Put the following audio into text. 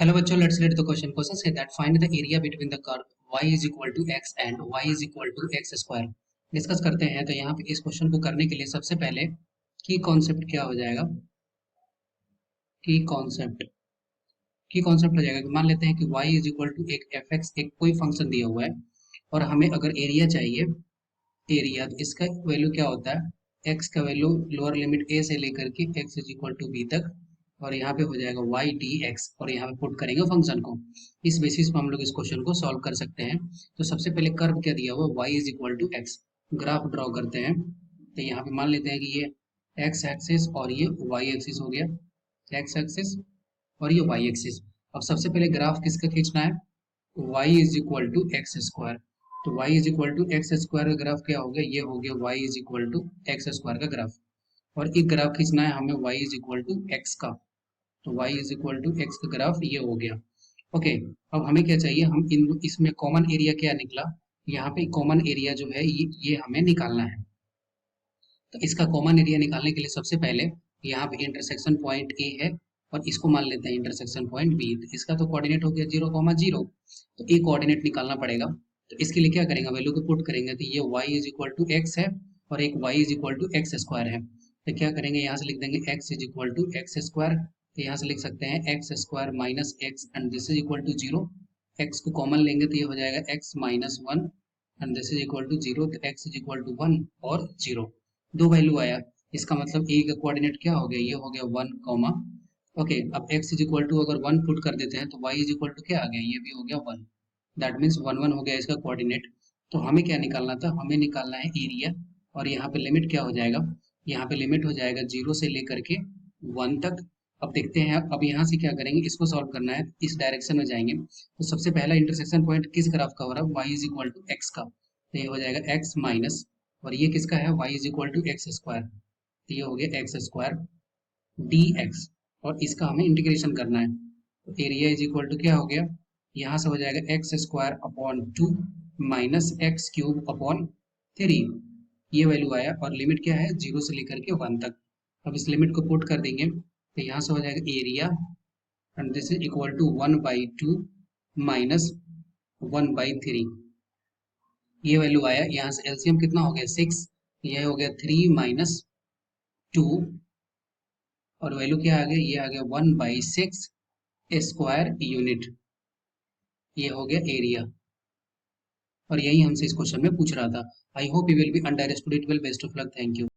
Hello बच्चों, let's read the question. Question say that find the area between the curve y is equal to x and y is equal to x square. Discuss करते हैं। तो यहाँ पे इस question को करने के लिए सबसे पहले की कॉन्सेप्ट क्या हो जाएगा, की कॉन्सेप्ट हो जाएगा कि मान लेते हैं कि y इज इक्वल टू एक एफ एक्स, एक कोई फंक्शन दिया हुआ है और हमें अगर एरिया चाहिए, एरिया तो इसका वैल्यू क्या होता है, x का वैल्यू लोअर लिमिट a से लेकर के x is equal to b तक, और यहाँ पे हो जाएगा y dx और यहाँ पे पुट करेंगे फंक्शन को। इस बेसिस पे हम लोग इस क्वेश्चन को सॉल्व कर सकते हैं। तो सबसे पहले कर्व क्या दिया हुआ, y is equal to x, graph draw करते हैं। तो यहाँ पे मान लेते हैं कि ये x एक्सिस और ये y एक्सिस हो गया, x एक्सिस और ये y एक्सिस। अब सबसे पहले ग्राफ किसका खींचना है, y is equal to x square. तो y is equal to x square का ग्राफ क्या हो गया, ये हो गया y is equal to x square का ग्राफ। और एक ग्राफ खींचना है हमें y is equal to x का, तो y is equal to x का ग्राफ ये हो गया। ओके, अब हमें क्या चाहिए, हम इन इसमें कॉमन एरिया क्या निकला, यहाँ पे कॉमन एरिया जो है ये हमें निकालना है। तो इसका कॉमन एरिया निकालने के लिए सबसे पहले यहाँ पे इंटरसेक्शन पॉइंट ए है और इसको मान लेते हैं इंटरसेक्शन पॉइंट बी। तो इसका तो कोऑर्डिनेट हो गया 0,0, तो ए कोऑर्डिनेट निकालना पड़ेगा। तो इसके लिए क्या करेंगे, वैल्यू को पुट करेंगे। तो ये y is equal to x है और एक y is equal to x square है। तो क्या करेंगे, यहाँ से लिख देंगे x is equal to x square. तो यहाँ से लिख सकते हैं x square minus x and this is equal to 0। X को कॉमन लेंगे तो ये हो जाएगा x minus 1 and this is equal to 0। तो x इज इक्वल टू 1 और 0, दो वैल्यू आया। इसका मतलब ए का कोऑर्डिनेट क्या हो गया, ये हो गया 1 कॉमा। ओके, अब x इज इक्वल टू अगर 1 पुट कर देते हैं तो y इज इक्वल टू क्या आ गया, ये भी हो गया 1। दैट मीन्स 1 1 हो गया इसका कोऑर्डिनेट। तो हमें क्या निकालना था, हमें निकालना है एरिया। और यहाँ पे लिमिट क्या हो जाएगा, यहाँ पे लिमिट हो जाएगा 0 से लेकर के 1 तक। अब देखते हैं, अब यहाँ से क्या करेंगे, इसको सॉल्व करना है, इस डायरेक्शन में जाएंगे। तो सबसे पहला इंटरसेक्शन पॉइंट किस ग्राफ का हो रहा है, y is equal to x का। तो ये हो जाएगा x माइनस, और ये किसका है, y is equal to x square. तो ये हो गया एक्स स्क्वायर dx, और इसका हमें इंटीग्रेशन करना है। तो एरिया इज इक्वल टू क्या हो गया, यहाँ से हो जाएगा x square upon 2 minus x cube upon 3। ये वैल्यू आया और लिमिट क्या है, 0 से लेकर के 1 तक। अब इस लिमिट को पुट कर देंगे तो यहाँ से हो जाएगा area and this is equal to 1/2 minus 1/3। ये वैल्यू आया, यहाँ से एलसीएम कितना हो गया 6, ये हो गया 3 माइनस 2 और वैल्यू क्या आ गया, ये आ गया 1/6 स्क्वायर यूनिट। ये हो गया एरिया, और यही हमसे इस क्वेश्चन में पूछ रहा था। I hope you will be understood it well. Best of luck, thank you.